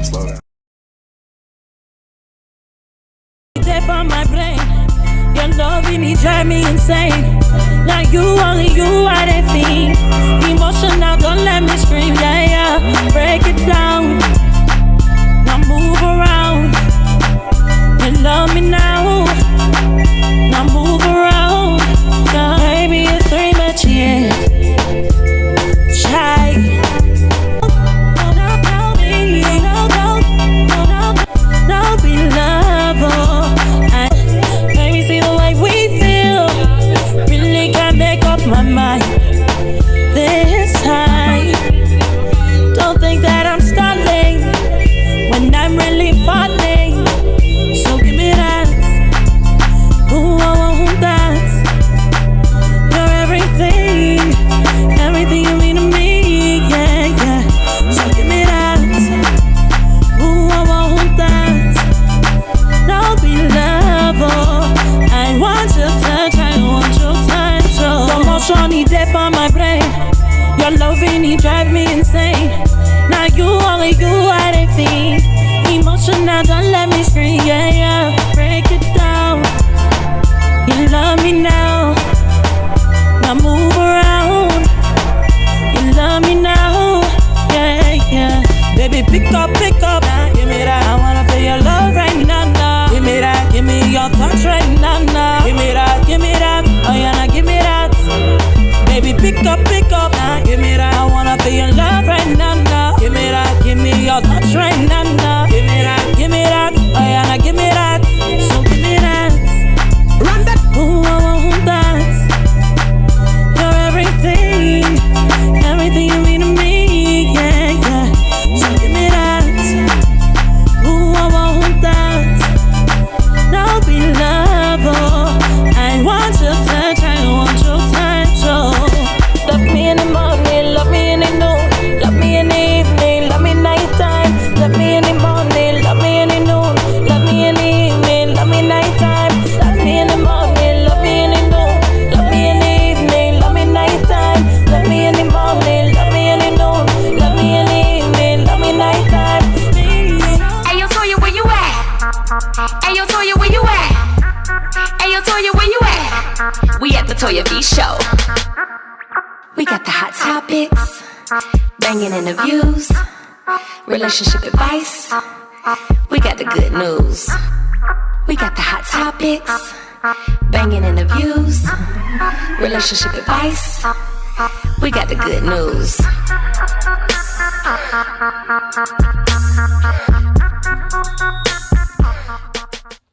Slow down. Tap on my brain. Your loving me drive me insane. Now you, only you are that thing. Emotional, don't let me scream, yeah, yeah. Break it down. Now move around. You love me now. Now move around. Yeah, baby, it's three much, yeah. Shy. No, be lovable. Baby, see the way we feel. Really can't make up my mind this time. Don't think that I'm stalling when I'm really falling. So give me that. Ooh, I want that. You're everything, everything you mean to me, yeah, yeah. So give me that. Ooh, I want that. No, be lovable. I want your touch, I want your touch. Oh, emotion, he deep on my brain. Your loving, he drive me insane. Now you, only you are the thing. Emotional, don't let me scream, yeah, yeah. Break it down. You love me now. Now move around. You love me now, yeah, yeah. Baby, pick up, give me that. I wanna feel your love right now, now. Give me that, give me your touch right now, now. Give me that, oh yeah, now give me that. Baby, pick up, give me that. I wanna feel your love right now, now. Give me that, give me your touch right now, now. Give me that, oh yeah, now give me that. So give me that. Run that. Ooh, I want that. You're everything, everything you mean to me, yeah, yeah. So give me that. Ooh, I want that. Now be lovable. I want your touch, I want your touch, oh. Love me in the morning, love me in the noon. Love me in the evening, love me nighttime. Love me in the morning, love me in the noon. Love me in the evening, love me nighttime. Love me in the morning, love me in the noon. Love me in the evening, love me nighttime. Love me in the morning, love me in the noon. Love me in the evening, love me nighttime. Hey, yo, Toya, where you at? Hey, yo, Toya, where you at? Hey, yo, Toya, where you at? We at the Toya V show. We got the hot topics, banging interviews, relationship advice. We got the good news. We got the hot topics, banging interviews, relationship advice. We got the good news.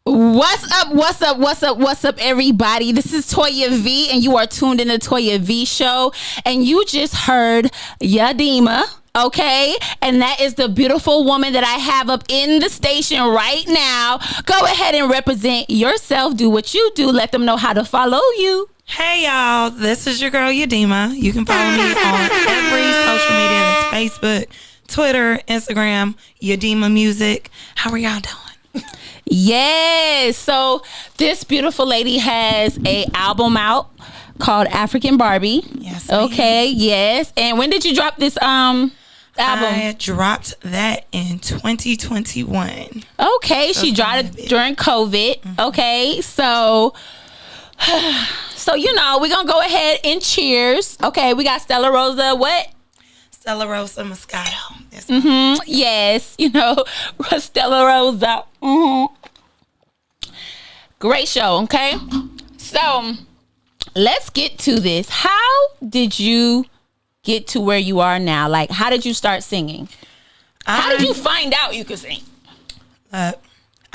What's up, everybody? This is Toya V, and you are tuned in to Toya V show. And you just heard Yadima, okay? And that is the beautiful woman that I have up in the station right now. Go ahead and represent yourself. Do what you do. Let them know how to follow you. Hey y'all, this is your girl Yadima. You can follow me on every social media. That's Facebook, Twitter, Instagram, Yadima Music. How are y'all doing? Yes. So this beautiful lady has a album out called African Barbie. Yes. Okay. Yes. And when did you drop this album? I dropped that in 2021. Okay. She dropped it during COVID. Mm-hmm. Okay. So you know, we're gonna go ahead and cheers. Okay. We got Stella Rosa. What? Stella Rosa Moscato. Mm-hmm. Yes, you know, Stella Rosa. Mm-hmm. Great show, okay? So, let's get to this. How did you get to where you are now? Like, how did you start singing? How did you find out you could sing? I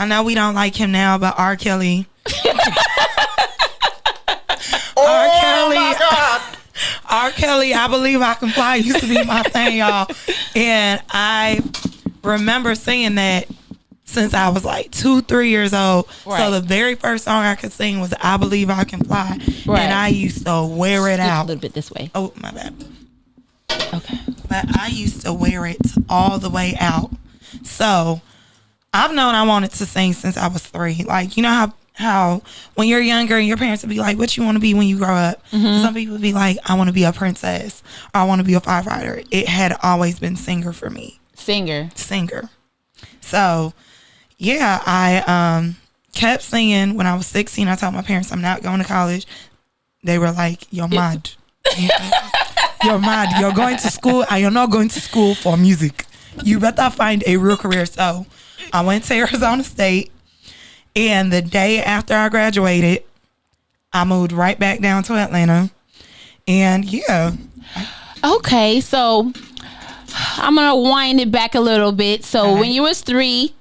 know we don't like him now, but R. Kelly. My God. R. Kelly, I Believe I Can Fly used to be my thing, y'all. And I remember singing that since I was like 2-3 years old. Right. So the very first song I could sing was I Believe I Can Fly. Right. And I used to wear it out. A little bit this way. Oh, my bad. Okay. But I used to wear it all the way out. So I've known I wanted to sing since I was 3. Like, you know how when you're younger and your parents would be like, what you want to be when you grow up? Some people would be like, I want to be a princess, or I want to be a firefighter. It had always been singer for me. Singer. So yeah, I kept singing. When I was 16, I told my parents I'm not going to college. They were like, you're mad. You're mad. You're going to school and you're not going to school for music. You better find a real career. So I went to Arizona State, and the day after I graduated, I moved right back down to Atlanta. And yeah. Okay, so I'm gonna wind it back a little bit. So when you was 3,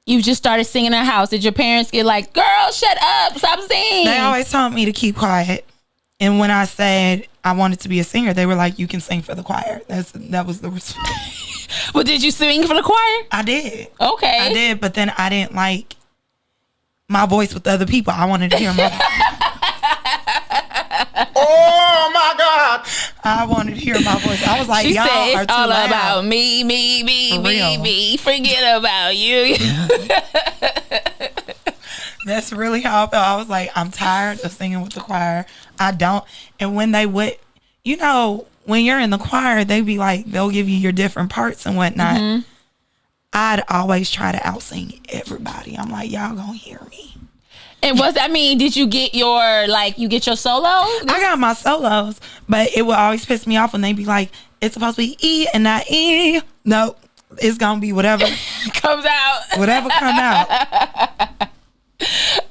you just started singing in the house. Did your parents get like, girl, shut up, stop singing? They always told me to keep quiet. And when I said I wanted to be a singer, they were like, you can sing for the choir. That was the response. Well, did you sing for the choir? I did. Okay. I did, but then I didn't like my voice with other people. I wanted to hear my Oh my God. I wanted to hear my voice. I was like, She y'all said are it's too all loud. about me. For real. Forget about you. That's really how I felt. I was like, I'm tired of singing with the choir. I don't. And when they would, you know, when you're in the choir, they be like, they'll give you your different parts and whatnot. I'd always try to out-sing everybody. I'm like, y'all gonna hear me. And did you get your, you get your solo? I got my solos, but it would always piss me off when they be like, it's supposed to be E and not E. No, it's gonna be whatever Comes out. whatever come out.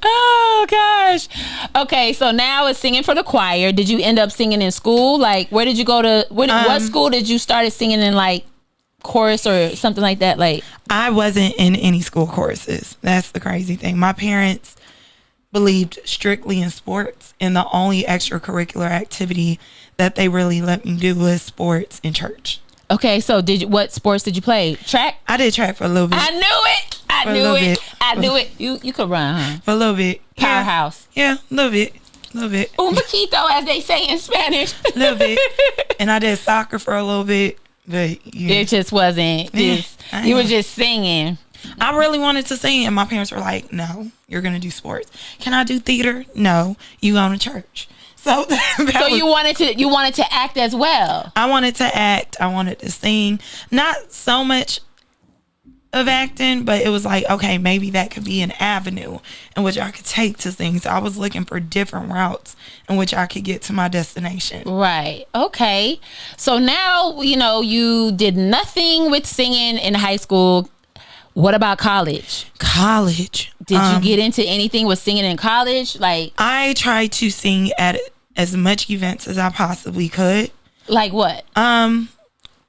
Oh gosh. Okay, so now it's singing for the choir. Did you end up singing in school? Like, where did you go to? What school did you start singing in, like chorus or something like that? Like, I wasn't in any school choruses. That's the crazy thing. My parents believed strictly in sports, and the only extracurricular activity that they really let me do was sports in church. okay, so what sports did you play? Track? I did track for a little bit. I knew it. For a little bit. I knew it. You could run, huh? For a little bit. Powerhouse. Yeah, a little bit. A little bit. Un poquito, as they say in Spanish. A little bit. And I did soccer for a little bit. But yeah. It just wasn't. You were just singing. I really wanted to sing, and my parents were like, no, you're going to do sports. Can I do theater? No, you go to church. So you wanted to act as well. I wanted to act. I wanted to sing. Not so much of acting, but it was like, okay, maybe that could be an avenue in which I could take to sing. So I was looking for different routes in which I could get to my destination. Right. Okay. So now, you did nothing with singing in high school. What about college? Did you get into anything with singing in college? Like, I tried to sing at as much events as I possibly could. Like what?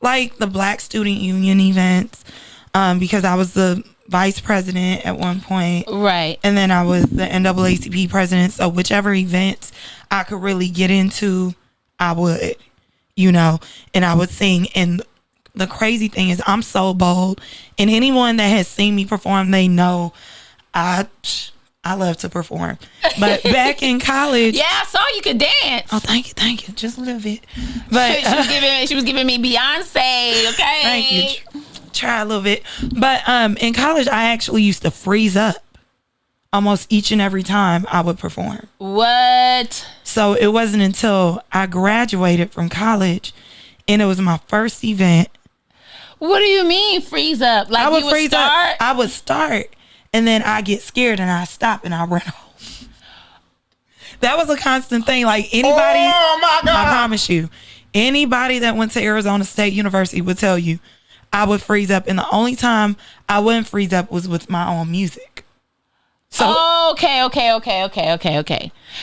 Like the Black Student Union events, because I was the vice president at one point. Right. And then I was the NAACP president. So whichever events I could really get into, I would, and I would sing. And the crazy thing is I'm so bold, and anyone that has seen me perform, they know I love to perform. But back in college, yeah, I saw you could dance. oh, thank you, just a little bit. But she was giving me Beyonce. Okay, thank you. Try a little bit. But in college, I actually used to freeze up almost each and every time I would perform. What? So it wasn't until I graduated from college, and it was my first event. What do you mean freeze up? Like, I would you would freeze start? up. I would start, and then I get scared, and I stop, and I run home. That was a constant thing. Like anybody, Oh my God. I promise you, anybody that went to Arizona State University would tell you, I would freeze up, and the only time I wouldn't freeze up was with my own music. So okay.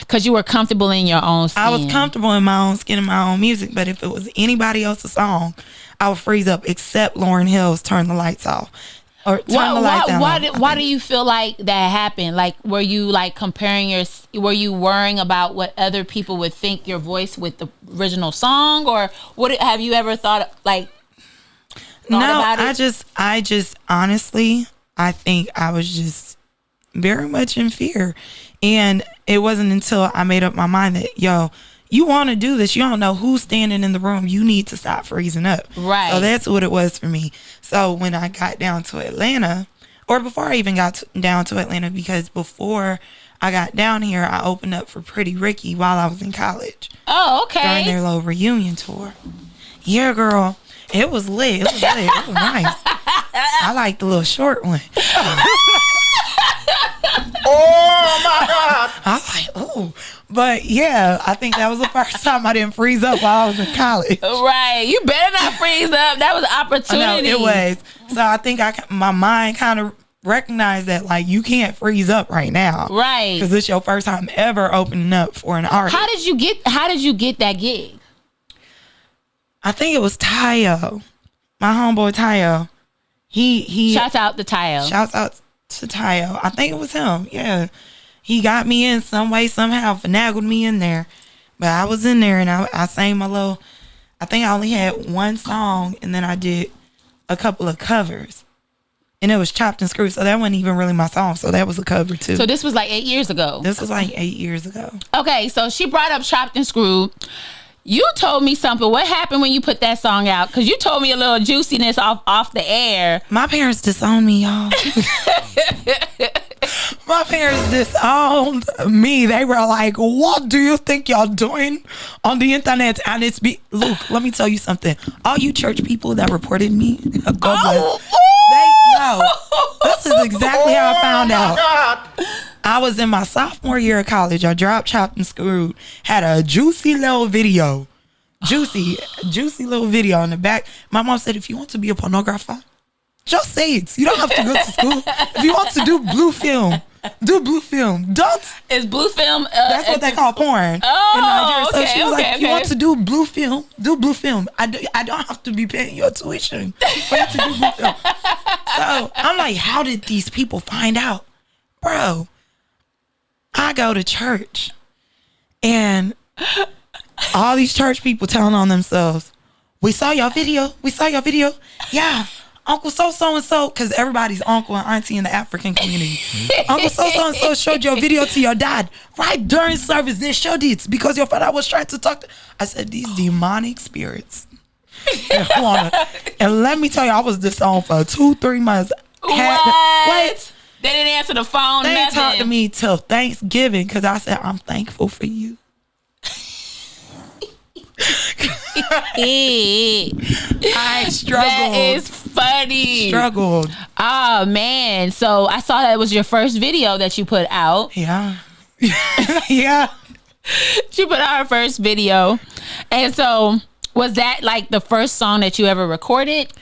Because you were comfortable in your own skin. I was comfortable in my own skin and my own music, but if it was anybody else's song, I would freeze up, except Lauryn Hill's "Turn the Lights Off" or "Turn the Lights Down." Why do you feel like that happened? Like, were you like were you worrying about what other people would think your voice with the original song, or what? Have you ever thought about it? I just honestly, I think I was just very much in fear, and it wasn't until I made up my mind that you want to do this, you don't know who's standing in the room, you need to stop freezing up. Right. So that's what it was for me. So when I got down to Atlanta, or before I even got down to Atlanta, because before I got down here, I opened up for Pretty Ricky while I was in college. Oh, During okay. their little reunion tour. Yeah, girl. It was lit. It was lit. It was nice. I like the little short one. Oh my God. I was like, oh. But yeah, I think that was the first time I didn't freeze up while I was in college. Right. You better not freeze up. That was an I know, opportunity. it was. So I think my mind kind of recognized that, like, you can't freeze up right now. Right. Because it's your first time ever opening up for an artist. How did you get that gig? I think it was Tayo. My homeboy Tayo. He Shouts out to Tayo. Shouts out to Tayo. I think it was him. Yeah. He got me in some way, somehow, finagled me in there. But I was in there and I sang my little, I think I only had one song and then I did a couple of covers. And it was Chopped and Screwed, so that wasn't even really my song. So that was a cover too. So this was like 8 years ago. This was like 8 years ago. Okay, so she brought up Chopped and Screwed. You told me something. What happened when you put that song out? Because you told me a little juiciness off the air. My parents disowned me, y'all. My parents disowned me. They were like, what do you think y'all doing on the internet? And Luke, let me tell you something. All you church people that reported me, God bless, they know. This is exactly how I found out. God. I was in my sophomore year of college. I dropped Chopped and Screwed. Had a juicy little video. Juicy little video in the back. My mom said, if you want to be a pornographer, just say it. You don't have to go to school. If you want to do blue film, do blue film. Don't. Is blue film? That's what they call porn in Nigeria. So she was like, if you want to do blue film, do blue film. I don't have to be paying your tuition for you to do blue film. So I'm like, how did these people find out? Bro, I go to church and all these church people telling on themselves, we saw your video. Yeah. Uncle so-and-so, because everybody's uncle and auntie in the African community. Uncle so-and-so showed your video to your dad. Right during service, they showed it because your father was trying to talk to... I said, these demonic spirits. And let me tell you, I was disowned for 2-3 months. What? They didn't answer the phone, They didn't nothing. talk to me till Thanksgiving because I said, I'm thankful for you. I struggled. That is funny. Struggled. Oh man. So I saw that was your first video that you put out. Yeah. Yeah. She put out her first video. And so was that like the first song that you ever recorded?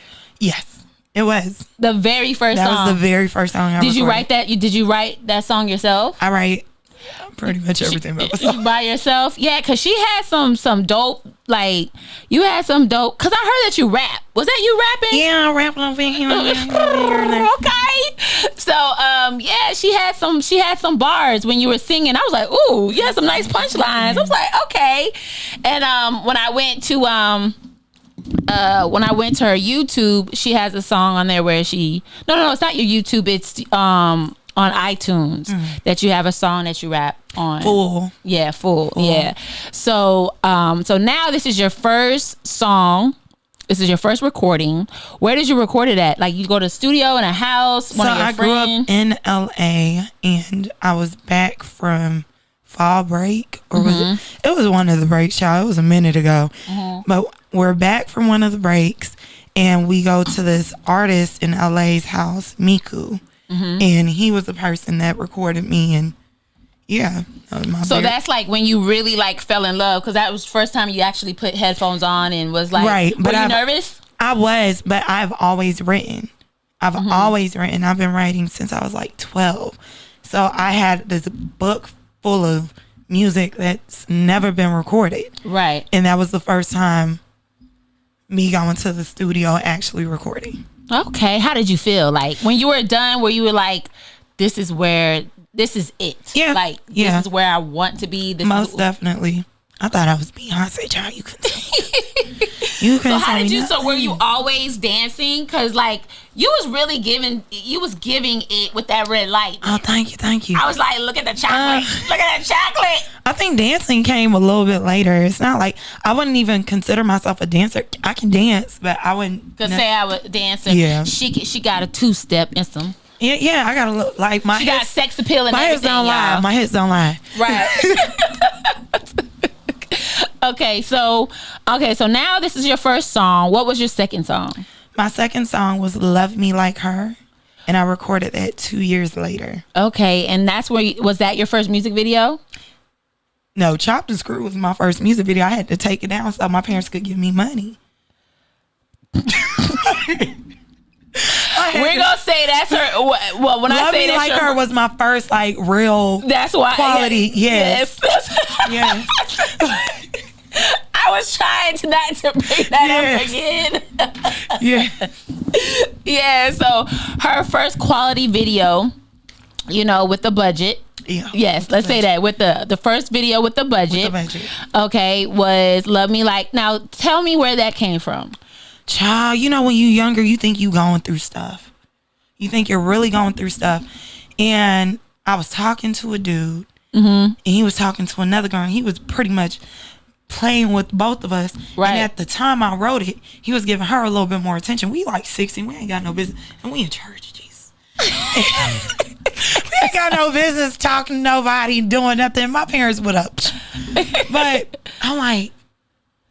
Yes, it was. The very first That song. was the very first song I recorded. Did you write that? Did you write that song yourself? I write pretty much everything about myself. By yourself? Yeah, because she had some dope, like, you had some dope, because I heard that you rap. Was that you rapping? Yeah, I rap a little bit here and there. Okay. So, yeah, she had some bars when you were singing. I was like, ooh, you had some nice punchlines. I was like, okay. And when I went to her YouTube, she has a song on there where she no, it's not your YouTube, it's on iTunes that you have a song that you rap on. Full. Yeah, full. Yeah. So now this is your first song. This is your first recording. Where did you record it at? Like, you go to a studio in a house? So I grew up in LA and I was back from fall break, or was it was one of the breaks, y'all. It was a minute ago. But we're back from one of the breaks and we go to this artist in LA's house, MIXX. And he was the person that recorded me, and yeah. That was my that's like when you really like fell in love, because that was the first time you actually put headphones on and was like, right. Were you nervous? I was, but I've always written. I've been writing since I was like 12. So I had this book full of music that's never been recorded. Right. And that was the first time me going to the studio actually recording. Okay. How did you feel? Like, when you were done, where you were like, this is it. Yeah. Like, this is where I want to be. Most definitely. I thought I was Beyonce, child. You couldn't tell me. You couldn't So how tell did me you, nothing. so were you always dancing? Because, like, you was giving it with that red light. Oh, thank you. I was like, look at the chocolate. Look at that chocolate. I think dancing came a little bit later. It's not like I wouldn't even consider myself a dancer. I can dance, but I wouldn't. Because say I was dancing. Yeah. She got a 2-step and some Yeah, I gotta look like my She got hips. sex appeal and My hips everything, don't lie. y'all. My hips don't lie. Right. Okay, so now this is your first song. What was your second song? My second song was "Love Me Like Her," and I recorded that 2 years later. Okay, and that's where was that your first music video? No, "Chopped and Screw" was my first music video. I had to take it down so my parents could give me money. We're gonna say that's her. Well, when I "Love say Me that's Like your, Her" was my first like real. that's why quality. Yes. Yes. I was trying to not to bring that up again. Yeah. Yeah. So her first quality video, with the budget. Yeah. Yes, let's say that with the first video with the budget. Okay, was "Love Me Like." Now, tell me where that came from. Child, when you younger, you think you going through stuff. You think you're really going through stuff. And I was talking to a dude, and he was talking to another girl, and he was pretty much playing with both of us. Right. And at the time I wrote it, he was giving her a little bit more attention. We like 16, we ain't got no business, and we in church, jeez. We ain't got no business talking to nobody, doing nothing. My parents would up. But I'm like,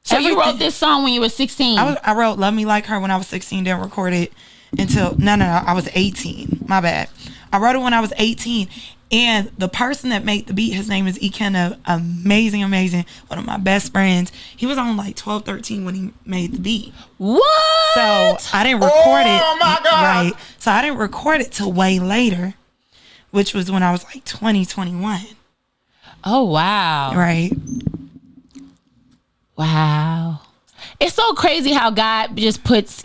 So you wrote this song when you were 16? I wrote "Love Me Like Her" when I was 16. Didn't record it until no, I was 18. My bad. I wrote it when I was 18, and the person that made the beat, his name is Ikenna. Amazing, one of my best friends. He was on like 12, 13 when he made the beat. What? So I didn't record it. Oh my God. Right. So I didn't record it till way later, which was when I was like 20, 21. Oh wow! Right. Wow. It's so crazy how God just puts,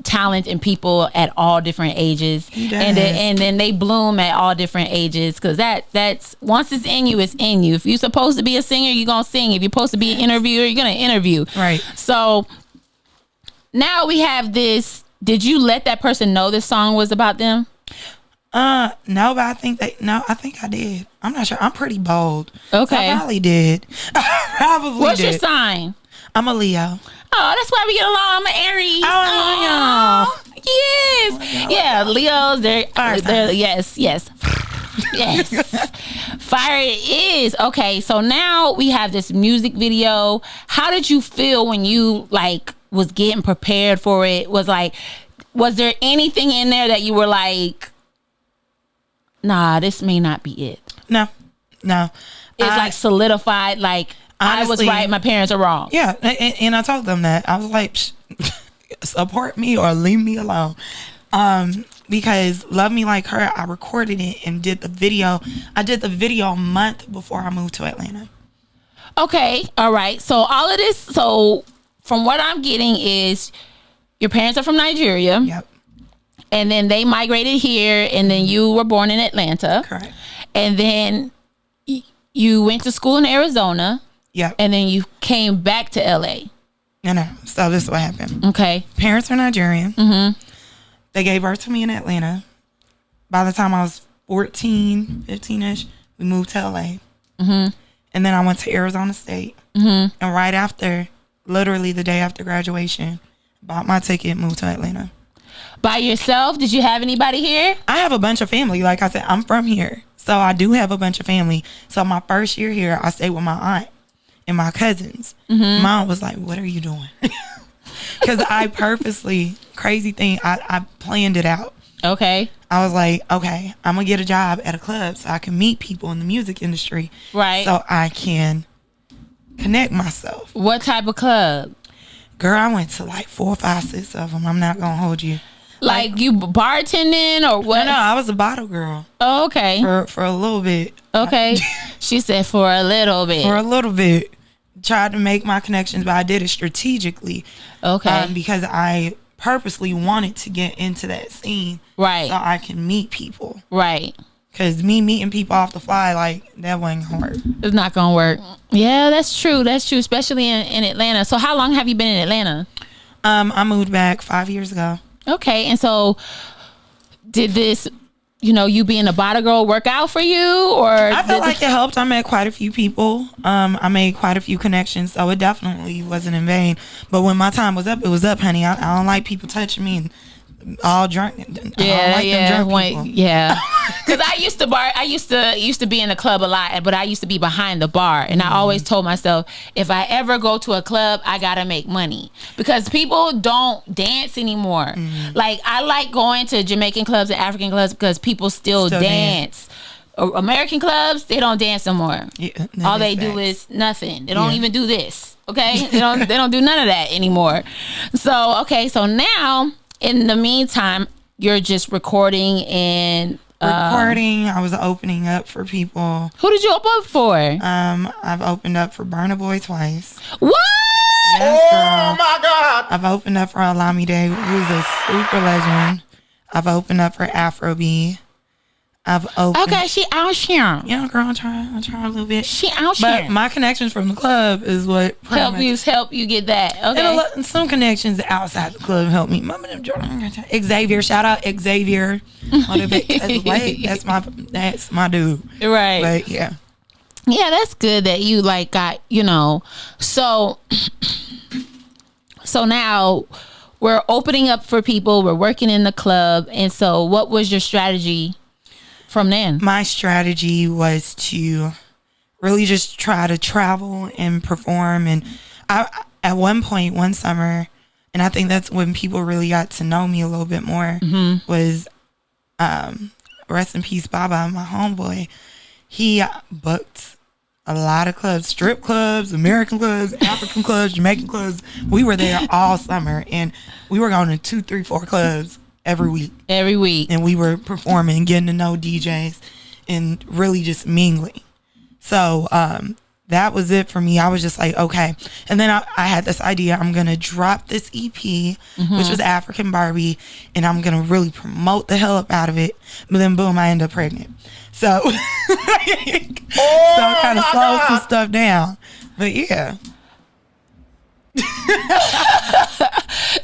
talent in people at all different ages. He does. And then they bloom at all different ages, because that's once it's in you, it's in you. If you're supposed to be a singer, you're going to sing. If you're supposed to be an interviewer, you're going to interview. Right. So now we have this. Did you let that person know this song was about them? No, but I think I did. I'm not sure. I'm pretty bold. Okay. So I probably did. I probably What's did. your sign? I'm a Leo. Oh, that's why we get along. I'm an Aries. Oh, Yes. Yeah, Leos, they're yes. Yes. Fire it is. Okay, so now we have this music video. How did you feel when you was getting prepared for it? Was there anything in there that you were like, nah, this may not be it? No. It's solidified, honestly, I was right, my parents are wrong. Yeah, and I told them that. I was like, support me or leave me alone. Because "Love Me Like Her," I recorded it and did the video. I did the video a month before I moved to Atlanta. Okay, all right. So all of this, from what I'm getting is your parents are from Nigeria. Yep. And then they migrated here, and then you were born in Atlanta. Correct. And then you went to school in Arizona. Yep. And then you came back to LA. No. So this is what happened. Okay. Parents are Nigerian. Mm-hmm. They gave birth to me in Atlanta. By the time I was 14, 15-ish, we moved to LA. Mm-hmm. And then I went to Arizona State. Mm-hmm. And right after, literally the day after graduation, bought my ticket, moved to Atlanta. By yourself? Did you have anybody here? I have a bunch of family. Like I said, I'm from here. So I do have a bunch of family. So my first year here, I stayed with my aunt and my cousins. Mm-hmm. Mom was like, what are you doing? Because I purposely, crazy thing, I planned it out. Okay. I was like, okay, I'm going to get a job at a club so I can meet people in the music industry. Right. So I can connect myself. What type of club? Girl, I went to like 4, 5, 6 of them. I'm not going to hold you. Like you bartending or what? No, I was a bottle girl. Oh, okay. For a little bit. Okay. She said for a little bit. For a little bit. Tried to make my connections, but I did it strategically. Okay. Because I purposely wanted to get into that scene. Right. So I can meet people. Right. Because me meeting people off the fly, that wasn't going to work. It's not going to work. Yeah, that's true. That's true, especially in Atlanta. So how long have you been in Atlanta? I moved back 5 years ago. Okay. And so did this, you being a bottle girl work out for you? Or I feel like it helped. I met quite a few people. I made quite a few connections. So it definitely wasn't in vain. But when my time was up, it was up, honey. I don't like people touching me and all drunk. I don't like them drunk people. Yeah. Because I used to be in the club a lot, but I used to be behind the bar, and I always told myself, if I ever go to a club, I gotta make money, because people don't dance anymore. Like, I like going to Jamaican clubs and African clubs because people still dance. American clubs, they don't dance no more. Yeah, all they do is nothing. They don't even do this. Okay, they don't do none of that anymore. So now in the meantime, you're just recording and I was opening up for people. Who did you open up for? I've opened up for Burna Boy twice. What? Yes, girl. Oh my God! I've opened up for Olamide, who's a super legend. I've opened up for Afrobeat. I've opened. Okay, she out here. Yeah, girl, I'm trying a little bit. She out But here. my connections from the club is what help you get that. Okay. And some connections outside the club help me. Xavier, shout out Xavier. That's my dude. Right. But yeah. Yeah, that's good that you like got, so now we're opening up for people, we're working in the club, and so what was your strategy from then? My strategy was to really just try to travel and perform. And I, at one point, one summer, and I think that's when people really got to know me a little bit more, was rest in peace, Baba, my homeboy. He booked a lot of clubs, strip clubs, American clubs, African clubs, Jamaican clubs. We were there all summer, and we were going to 2, 3, 4 clubs every week. And we were performing, getting to know DJs, and really just mingling. So that was it for me. I was just like, okay. And then I had this idea. I'm going to drop this EP, which was African Barbie, and I'm going to really promote the hell up out of it. But then, boom, I end up pregnant. So, so I kind of slowed some stuff down. But yeah.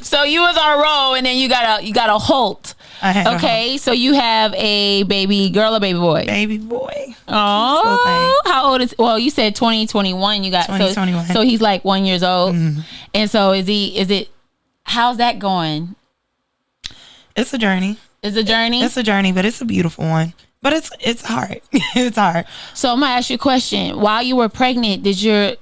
So you was on a roll, and then you got a halt. Okay, so you have a baby girl or baby boy? Baby boy. Oh, how old is? Well, you said 2021. You got 2021. So he's like 1 year old, and so is it? How's that going? It's a journey. It's a journey. It's a journey, but it's a beautiful one. But it's hard. It's hard. So I'm gonna ask you a question. While you were pregnant, did your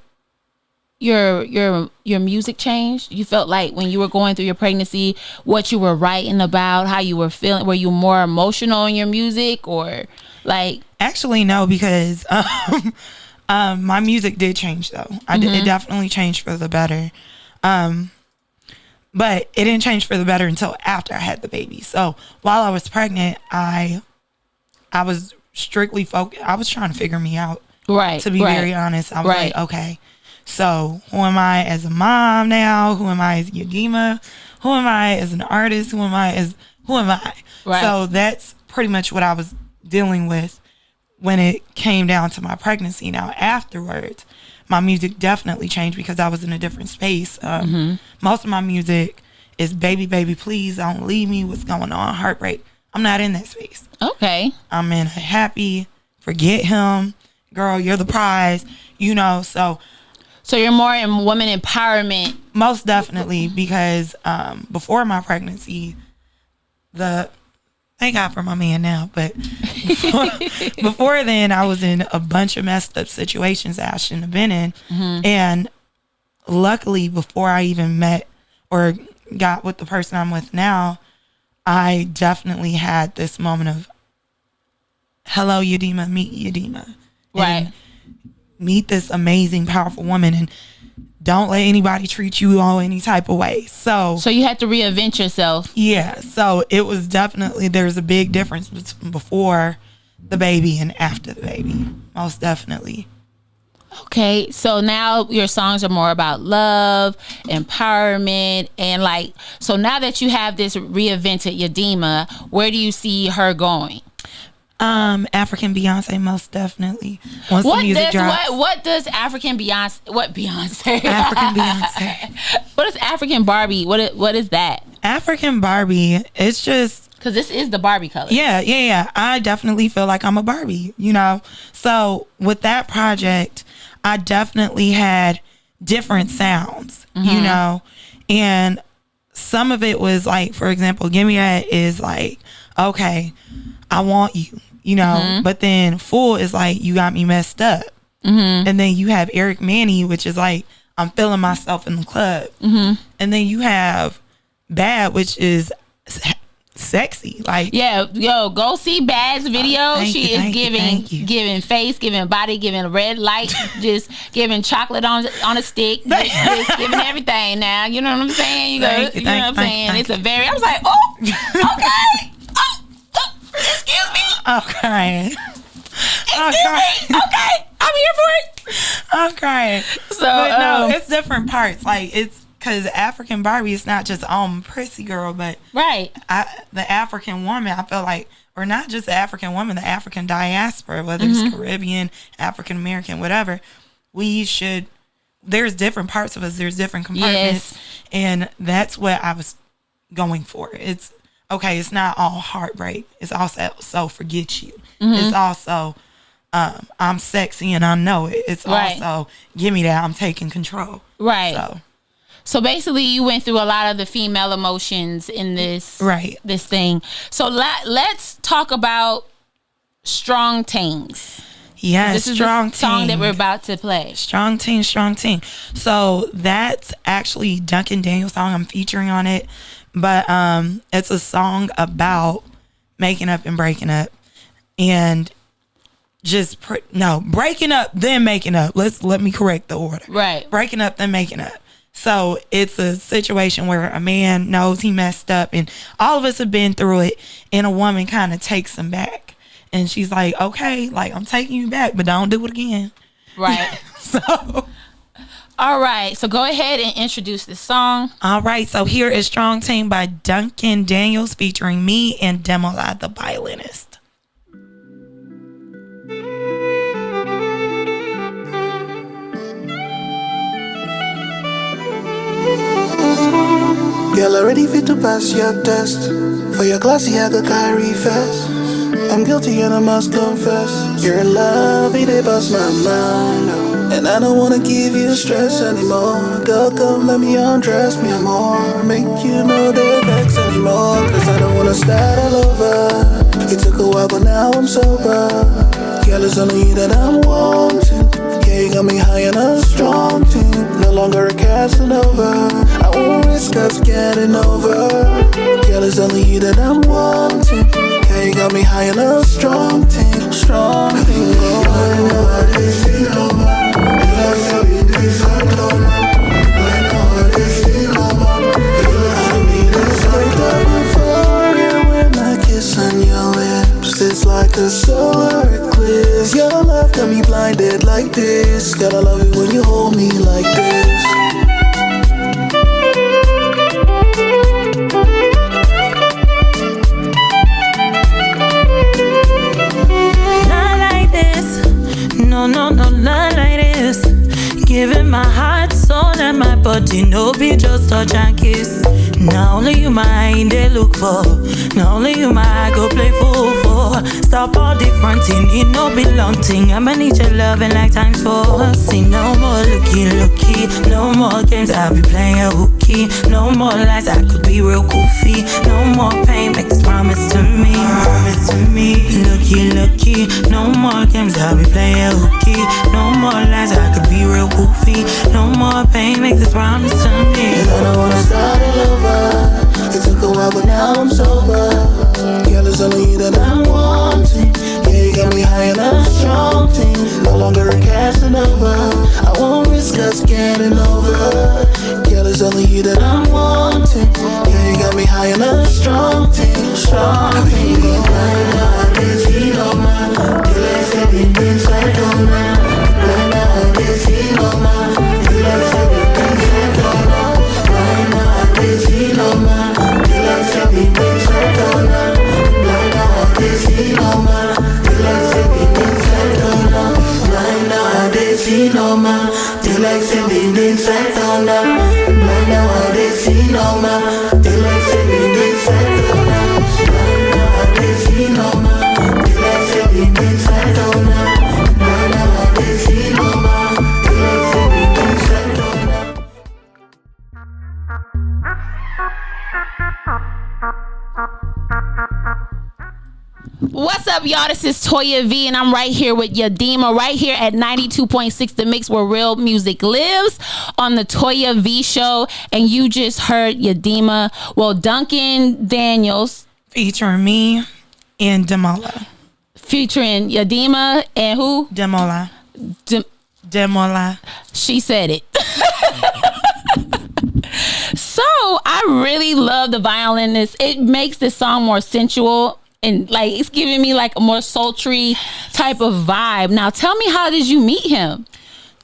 music changed? You felt like when you were going through your pregnancy, what you were writing about, how you were feeling, were you more emotional in your music, or like? Actually, no, because my music did change though. It definitely changed for the better. But it didn't change for the better until after I had the baby. So while I was pregnant, I was strictly focused. I was trying to figure me out. Right. To be very honest, I was like, okay. So who am I as a mom now? Who am I as Yadima? Who am I as an artist? Who am I? Right. So that's pretty much what I was dealing with when it came down to my pregnancy. Now afterwards, my music definitely changed because I was in a different space. Most of my music is baby, baby, please don't leave me. What's going on? Heartbreak. I'm not in that space. Okay. I'm in a happy, forget him, girl, you're the prize, So you're more in woman empowerment. Most definitely, because before my pregnancy, thank God for my man now, but before then, I was in a bunch of messed up situations that I shouldn't have been in. And luckily, before I even met or got with the person I'm with now, I definitely had this moment of, hello, Yadima, meet Yadima. Right. Meet this amazing, powerful woman, and don't let anybody treat you all any type of way. So you had to reinvent yourself. Yeah. So it was definitely, there's a big difference before the baby and after the baby. Most definitely. Okay. So now your songs are more about love, empowerment, and so now that you have this reinvented Yadima, where do you see her going? African Beyonce, most definitely. Once the music drops. What does African Beyonce? What Beyonce? African Beyonce. What is African Barbie? What is that? African Barbie. It's just because this is the Barbie color. Yeah. I definitely feel like I'm a Barbie. So with that project, I definitely had different sounds. And some of it was like, for example, Give Me That is like, okay, I want you, you know, but then Full is like, you got me messed up. And then you have Eric Manny, which is like, I'm feeling myself in the club. And then you have Bad, which is sexy. Like, yeah, yo, go see Bad's video. She is giving face, giving body, giving red light, just giving chocolate on a stick, just giving everything. Now, you know what I'm saying? You know what I'm saying? It's a very. I was like, oh, okay, excuse me. Okay. Excuse me. Okay, I'm here for it. Okay. So, but no, it's different parts. Like, it's because African Barbie is not just prissy girl, but right. The African woman, I feel like, or not just the African woman, the African diaspora, whether it's Caribbean, African American, whatever, there's different parts of us, there's different compartments, and that's what I was going for. It's, okay, it's not all heartbreak. It's also so forget you. It's also, I'm sexy and I know it. It's also, give me that, I'm taking control. Right. So basically, you went through a lot of the female emotions in this thing. So let's talk about Strong Teens. Yes, this is the song that we're about to play. Strong Teen. So that's actually Duncan Daniels' song. I'm featuring on it, but it's a song about making up and breaking up, and just breaking up then making up. Let me correct the order. Right, breaking up then making up. So it's a situation where a man knows he messed up, and all of us have been through it, and a woman kind of takes him back. And she's like, okay, like, I'm taking you back, but don't do it again. Right. All right. So go ahead and introduce the song. All right. So here is Strong Team by Duncan Daniels featuring me and Demola the violinist. Girl, already fit to pass your test. For your classy, I go carry fast. I'm guilty and I must confess. Your love, it bust my mind. And I don't wanna give you stress anymore. Girl, come let me undress me more. Make you know the vex anymore. Cause I don't wanna start all over. It took a while, but now I'm sober. Girl, it's only you that I'm wanting. Yeah, you got me high and a strong team. No longer a Casanova. I won't risk us getting over. Girl, it's only you that I'm wanting. Yeah, you got me high and a strong team. Strong team. On your lips, it's like a solar eclipse. Your love got me blinded like this. Gotta love it when you hold me like this. Not like this. No, not like this. Giving my heart, soul, and my body. No be just touch and kiss. Now only you mind they look for. Now only you mind go play fool for. Stop all different thing, it no belong thing. I'ma need your loving like times 4. See no more looky, no more games I be playing a hooky. No more lies, I could be real goofy. No more pain, make this promise to me. Promise to me, looky. No more games I be playing a hooky. No more lies, I could be real goofy. No more pain, make this promise to me. And I don't wanna start it over. It took a while, but now I'm sober. Girl, it's only you that I'm wanting. Yeah, you got me high and I'm strong team. No longer a Casanova. I won't risk us getting over. Girl, it's only you that I'm wanting. Yeah, you got me high and I'm strong team. Strong team. No man, they like say being inside down now. Blind nowadays, see no man. They like say being inside down now. Blind nowadays, see no What's up, y'all? This is Toya V, and I'm right here with Yadima, right here at 92.6 The Mix, where real music lives, on the Toya V show. And you just heard Yadima, Duncan Daniels, featuring me and Demola. Featuring Yadima and who? Demola. Demola. She said it. So I really love the violin. It makes this song more sensual. And like it's giving me like a more sultry type of vibe. Now tell me, how did you meet him?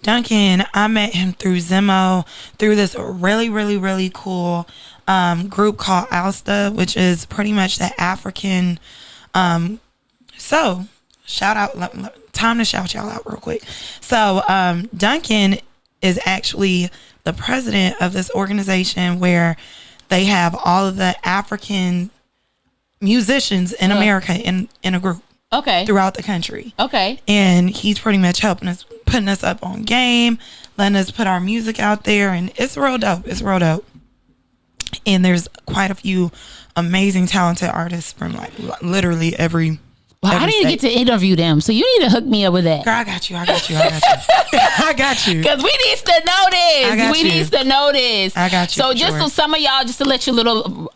Duncan, I met him through Zemo, through this really, really, really cool group called Alsta, which is pretty much the African. So shout out, time to shout y'all out real quick. So Duncan is actually the president of this organization where they have all of the African musicians in America in a group. Okay. Throughout the country. Okay. And he's pretty much helping us, putting us up on game, letting us put our music out there, and it's real dope. It's real dope. And there's quite a few amazing, talented artists from like literally every. Well, I need to get to interview them, so you need to hook me up with that. Girl, I got you. I got you. Because we need to know this. We need to know this. I got you. So just so some of y'all, just to let you a little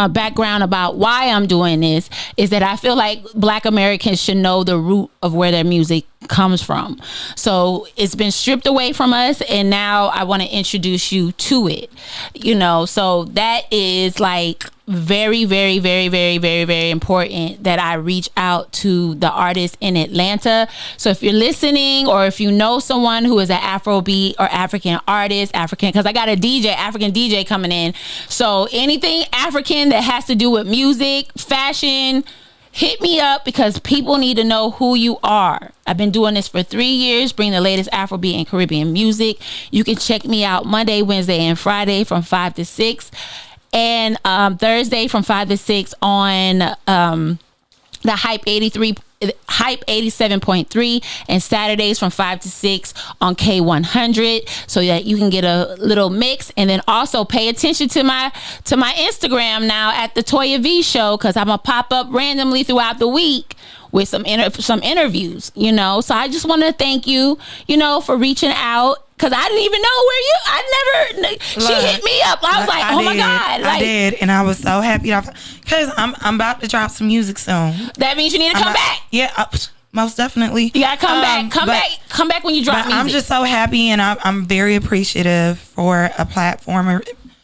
background about why I'm doing this, is that I feel like Black Americans should know the root of where their music comes from. So it's been stripped away from us, and now I want to introduce you to it. You know, so that is like very, very, very, very, very, very important that I reach out to the artists in Atlanta. So if you're listening, or if you know someone who is an Afrobeat or African artist, because I got a African DJ coming in. So anything African that has to do with music, fashion, hit me up, because people need to know who you are. I've been doing this for 3 years, bringing the latest Afrobeat and Caribbean music. You can check me out Monday, Wednesday, and Friday from 5 to 6. And Thursday from 5 to 6 on the Hype 87.3, and Saturdays from 5 to 6 on K100, so that you can get a little mix. And then also pay attention to my Instagram now at the Toya V show, because I'm gonna pop up randomly throughout the week with some interviews, you know. So I just want to thank you, you know, for reaching out. Cause I didn't even know where she hit me up. I was like, oh my God. I did. And I was so happy. Cause I'm about to drop some music soon. That means you need to come back. Yeah, most definitely. You gotta come back. Come back when you drop music. I'm just so happy, and I'm very appreciative for a platform, or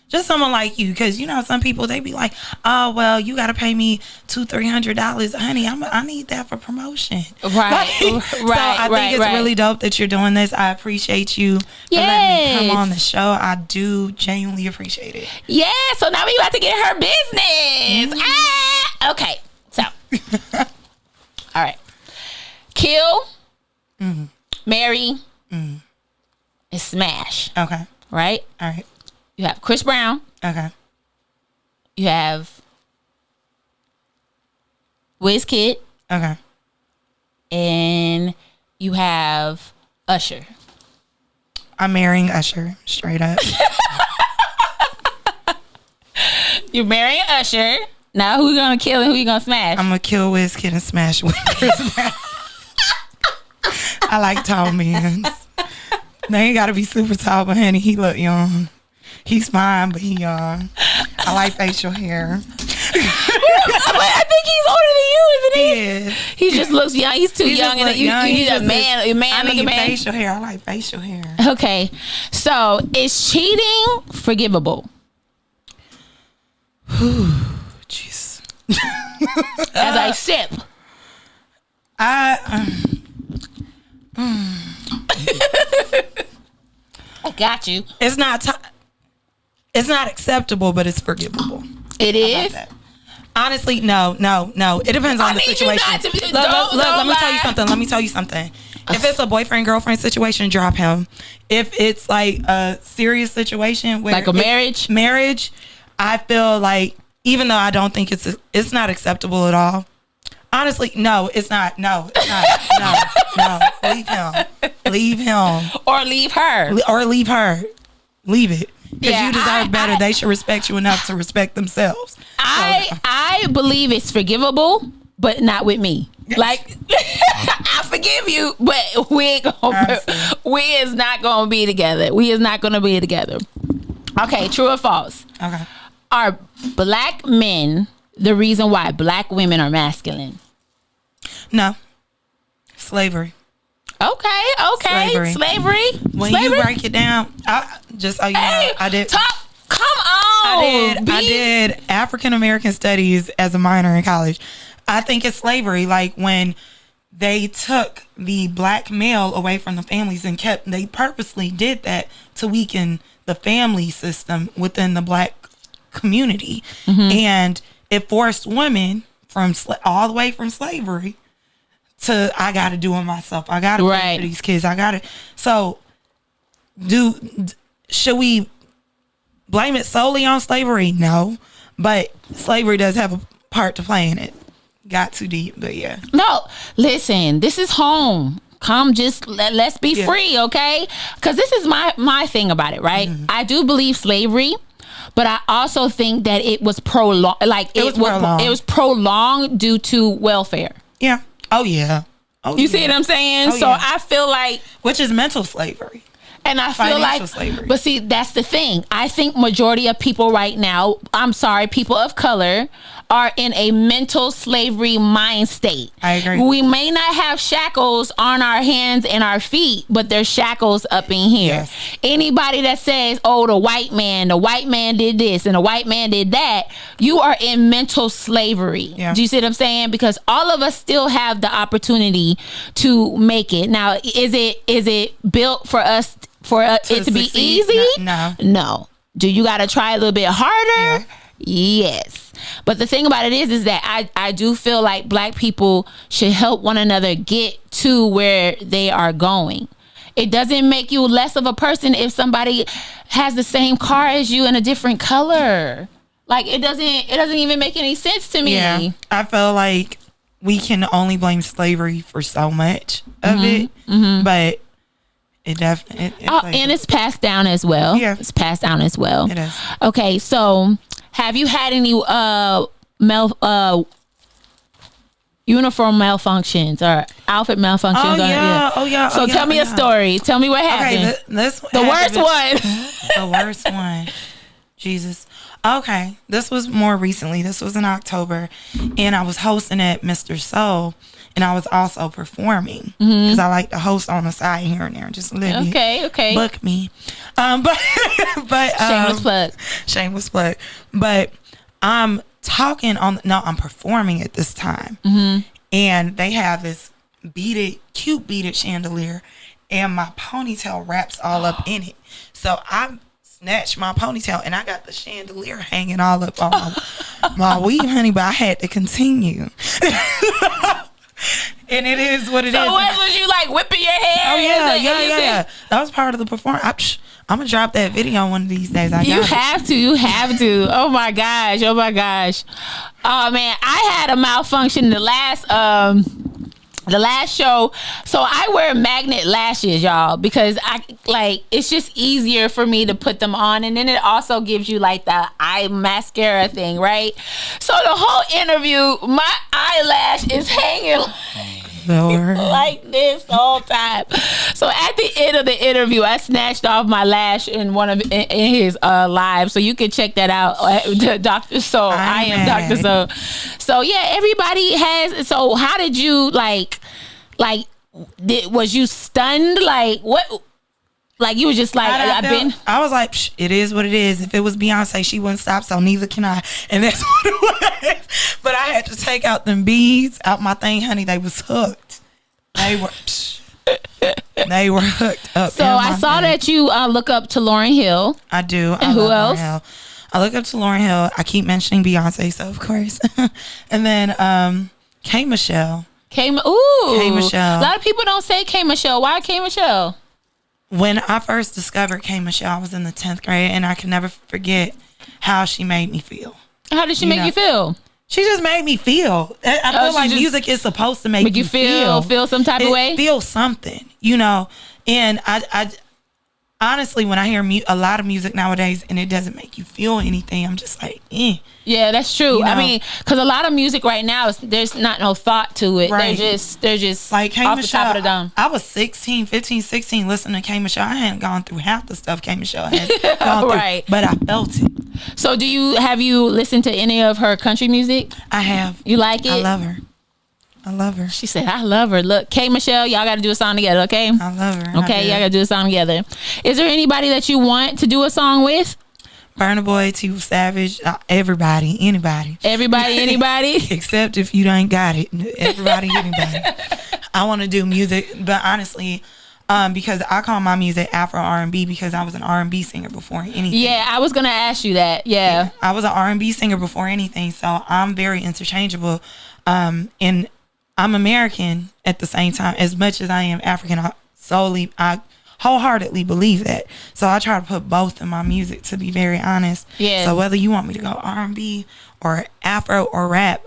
just someone like you. Cause you know, some people, they be like, oh, well, you gotta pay me $200-$300. Honey, I need that for promotion. Right. So I think it's really dope that you're doing this. I appreciate you for letting me come on the show. I do genuinely appreciate it. Yeah, so now we about to get her business. Mm-hmm. Okay, so all right. Kill, marry, and smash. Okay. Right? All right. You have Chris Brown. Okay. You have Wizkid. Okay. And you have Usher. I'm marrying Usher, straight up. You're marrying Usher. Now who you gonna kill and who you gonna smash? I'm gonna kill Wizkid and smash with Chris Brown. I like tall men. They ain't gotta be super tall, but honey, he look young. He's fine, but he young. I like facial hair. I think he's older than you, isn't he? He is. He just looks young. He's too young, and you need a man. I need facial hair. I like facial hair. Okay, so is cheating forgivable? Jeez. As I sip. I got you. It's not acceptable, but it's forgivable. It is? Honestly, no. It depends on the situation. Look, let me tell you something. If it's a boyfriend-girlfriend situation, drop him. If it's like a serious situation, where like a marriage, I feel like, even though I don't think it's not acceptable at all. Honestly, no, it's not. No, it's not. No. Leave him. Or leave her. Leave it. Because you deserve better. They should respect you enough to respect themselves. I believe it's forgivable, but not with me. Like, I forgive you, but we is not gonna be together. We is not gonna be together. Okay, true or false? Okay. Are black men the reason why black women are masculine? No. Slavery. Okay. Slavery. When you break it down, I did. Come on. I did African American studies as a minor in college. I think it's slavery. Like when they took the black male away from the families and they purposely did that to weaken the family system within the black community. And it forced women from all the way from slavery to, I got to do it myself. I got to pay for these kids. I got to. So should we blame it solely on slavery? No, but slavery does have a part to play in it. Got too deep, but yeah. No, listen, this is home. Come, just let's be free, okay? Because this is my thing about it, right? I do believe slavery, but I also think that it was prolonged. Like it was prolonged due to welfare. Yeah. Oh yeah. You see what I'm saying? So I feel like, which is mental slavery. And I feel like, slavery. But see, that's the thing. I think majority of people right now, people of color, are in a mental slavery mind state. I agree. We may not have shackles on our hands and our feet, but there's shackles up in here. Yes. Anybody that says, oh, the white man did this and the white man did that, you are in mental slavery. Yeah. Do you see what I'm saying? Because all of us still have the opportunity to make it. Now, is it built for us for it to be easy? No. Do you got to try a little bit harder? Yeah. Yes. But the thing about it is that I do feel like black people should help one another get to where they are going. It doesn't make you less of a person if somebody has the same car as you in a different color. Like it doesn't even make any sense to me. Yeah. I feel like we can only blame slavery for so much of it, but it definitely. And it's passed down as well. Yeah, it's passed down as well. It is. Okay, so have you had any uniform malfunctions or outfit malfunctions? Oh yeah. So tell me a story. Tell me what happened. Okay, the worst one. The worst one. Jesus. Okay, this was more recently. This was in October, and I was hosting at Mr. Soul, and I was also performing because I like to host on the side here and there, just live Okay. Book me, but shameless plug. But I'm talking I'm performing at this time, and they have this cute beaded chandelier, and my ponytail wraps all up in it. So I snatched my ponytail and I got the chandelier hanging all up on my weave, honey, but I had to continue. And it is what it is. So what was you like whipping your hair? Oh yeah. That was part of the performance. I'm gonna drop that video one of these days. You have to. Oh my gosh. Oh man, I had a malfunction the last show. So I wear magnet lashes, y'all, because it's just easier for me to put them on, and then it also gives you like the eye mascara thing, right? So the whole interview, my eyelash is hanging like this the whole time. So at the end of the interview, I snatched off my lash in in his live, so you can check that out. Dr. Soul, I am Dr. Soul. So yeah, everybody has. So how did you was you stunned? Like what? Like you were just like, I was like, it is what it is. If it was Beyonce, she wouldn't stop, so neither can I. And that's what it was. But I had to take out them beads out my thing, honey. They was hooked. They were hooked up. So I saw that you look up to Lauryn Hill. I do. And who else? I look up to Lauryn Hill. I keep mentioning Beyonce, so of course. And then K Michelle. K Michelle. A lot of people don't say K Michelle. Why K Michelle? When I first discovered K Michelle, I was in the 10th grade, and I can never forget how she made me feel. How did she make you feel? She just made me feel. I feel like music is supposed to make you feel some type of way. Feel something, And honestly, when I hear a lot of music nowadays and it doesn't make you feel anything, I'm just like, eh. Yeah, that's true. You know? I mean, because a lot of music right now, there's not no thought to it. Right. They're just like K. off Michelle, the top of the dome. I was 15, 16 listening to K. Michelle. I hadn't gone through half the stuff K. Michelle had gone through, Right. but I felt it. So have you listened to any of her country music? I have. You like it? I love her. I love her. She said, I love her. Look, K. Michelle, y'all got to do a song together, okay? I love her. Okay, y'all got to do a song together. Is there anybody that you want to do a song with? Burna Boy, T. Savage, everybody, anybody. Everybody, anybody? Except if you ain't got it. Everybody, anybody. I want to do music, but honestly, because I call my music Afro R&B because I was an R&B singer before anything. Yeah, I was going to ask you that. Yeah. I was an R&B singer before anything, so I'm very interchangeable. And I'm American at the same time. As much as I am African, I wholeheartedly believe that. So I try to put both in my music, to be very honest. Yeah. So whether you want me to go R&B or Afro or rap,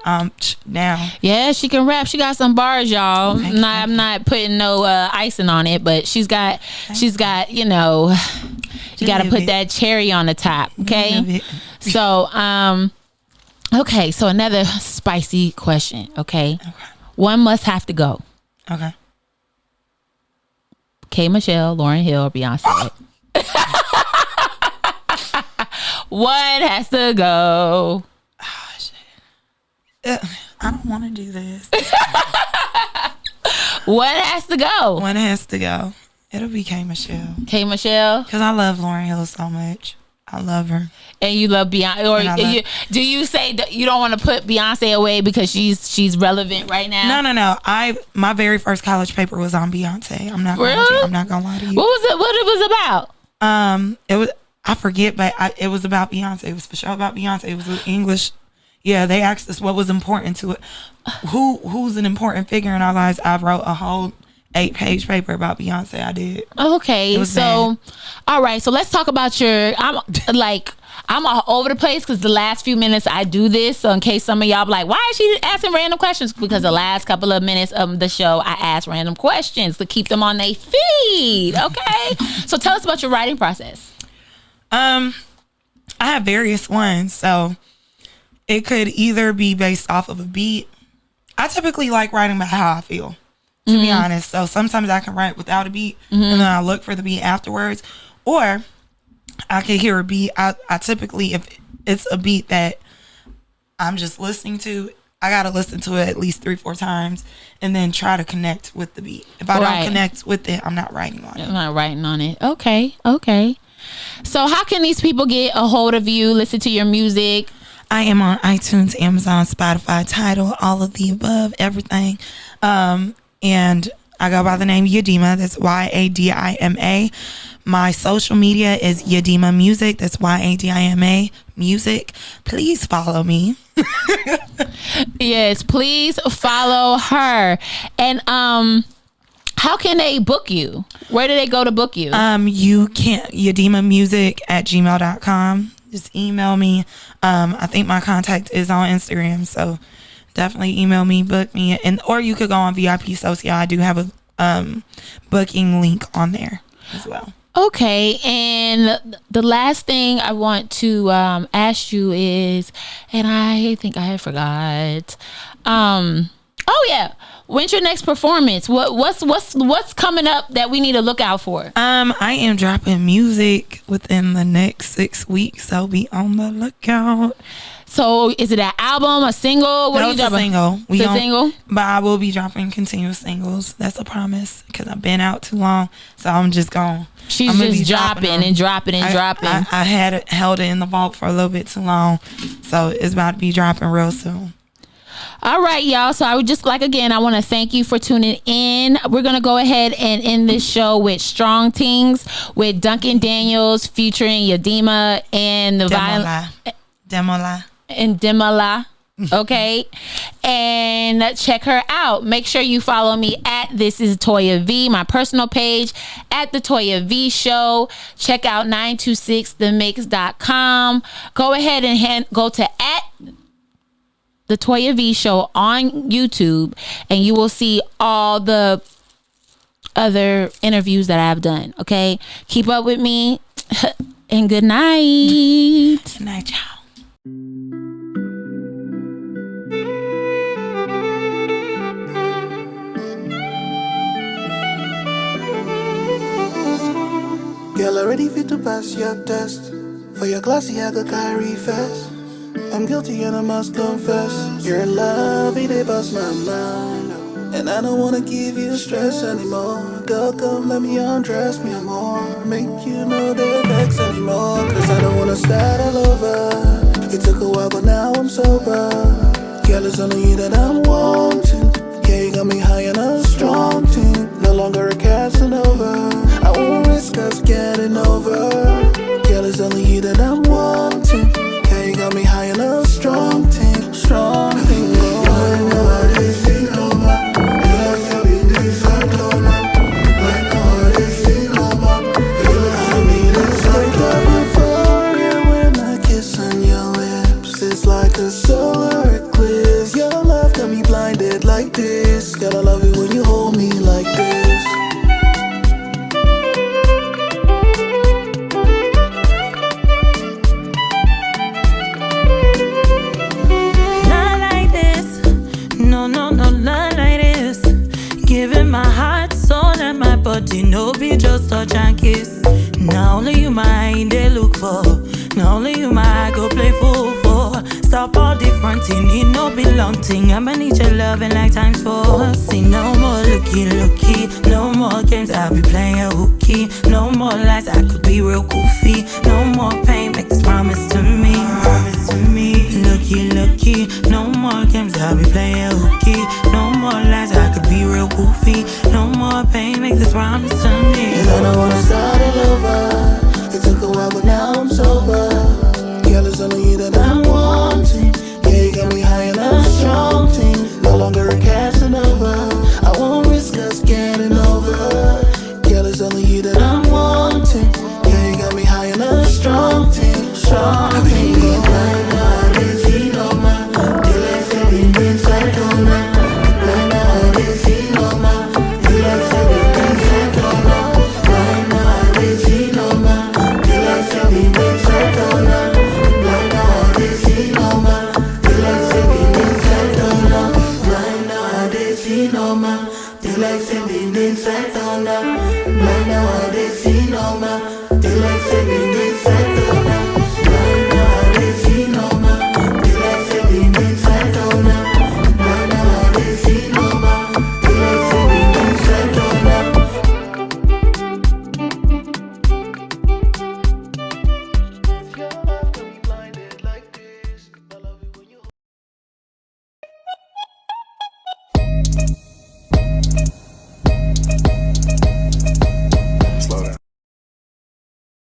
now. Yeah, she can rap. She got some bars, y'all. I'm not putting no icing on it, but she's got, you know, you got to put that cherry on the top. Okay. So, okay. So another spicy question. Okay. One must have to go. Okay. K. Michelle, Lauryn Hill, or Beyonce. One has to go. Oh, shit. I don't want to do this. One has to go. One has to go. It'll be K. Michelle. K. Michelle. Because I love Lauryn Hill so much. I love her. And you love Beyonce, or do you say that you don't want to put Beyonce away because she's relevant right now? No. My very first college paper was on Beyonce. I'm not gonna lie to you. What was it? What it was about? It was, I forget, but it was about Beyonce. It was for sure about Beyonce. It was English. Yeah, they asked us what was important to it. Who's an important figure in our lives. I wrote a whole 8-page paper about Beyonce. I did. Okay, so bad. All right, so let's talk about I'm all over the place because the last few minutes I do this. So in case some of y'all be like, why is she asking random questions? Because the last couple of minutes of the show, I ask random questions to keep them on their feed. Okay, so tell us about your writing process. I have various ones, so it could either be based off of a beat. I typically like writing about how I feel, to be honest. So sometimes I can write without a beat, and then I look for the beat afterwards, or I can hear a beat. I typically, if it's a beat that I'm just listening to, I gotta listen to it at least 3-4 times and then try to connect with the beat. If I don't connect with it, I'm not writing on it. I'm not writing on it. Okay. So how can these people get a hold of you, listen to your music? I am on iTunes, Amazon, Spotify, Tidal, all of the above, everything. And I go by the name Yadima. That's Yadima. My social media is Yadima Music. That's Yadima Music. Please follow me. Yes, please follow her. And how can they book you? Where do they go to book you? You can't yadimamusic@gmail.com. Just email me. I think my contact is on Instagram, so definitely email me, book me, or you could go on VIP Social. I do have a booking link on there as well. Okay, and the last thing I want to ask you is, and I think I forgot. Oh yeah, when's your next performance? What's coming up that we need to look out for? I am dropping music within the next 6 weeks, so be on the lookout. So is it an album, a single? What are you dropping? Single. It's a single? But I will be dropping continuous singles. That's a promise, because I've been out too long. So I'm just going. She's just dropping and dropping and dropping. I had held it in the vault for a little bit too long. So it's about to be dropping real soon. All right, y'all. So I would just I want to thank you for tuning in. We're going to go ahead and end this show with Strong Things with Duncan Daniels featuring Yadima and the Demola. And Demola. Okay. And check her out. Make sure you follow me at This Is Toya V, my personal page at the Toya V Show. Check out 926themix.com. Go ahead and go to at the Toya V Show on YouTube, and you will see all the other interviews that I've done. Okay, keep up with me, and good night. Good night, y'all. Girl, I ready fit to pass your test. For your classy, I go carry fast. I'm guilty and I must confess. Your love, it bust my mind. And I don't wanna give you stress anymore. Girl, come let me undress me more. Make you know the vex anymore. Cause I don't wanna start all over. It took a while, but now I'm sober. Girl, it's only you that I'm wanting. Yeah, you got me high and a strong team. No longer a Casanova. I won't risk us getting over. Girl, it's only you that I'm wanting. Yeah, you got me high and a strong team. Strong team. Like a solar eclipse. Your love got me blinded like this. Gotta love it when you hold me like this. Not like this. No, no, no, not like this. Giving my heart, soul, and my body. No be just touch and kiss. Now only you mind they look for. Now only you my go play fool for. Stop all different thing, you no belong thing. I'ma need your loving like times 4. See no more looky, no more games I be playing hooky. No more lies, I could be real goofy. No more pain, make this promise to me. Promise to me, looky, no more games I be playing hooky. No more lies, I could be real goofy. No more pain, make this promise to me.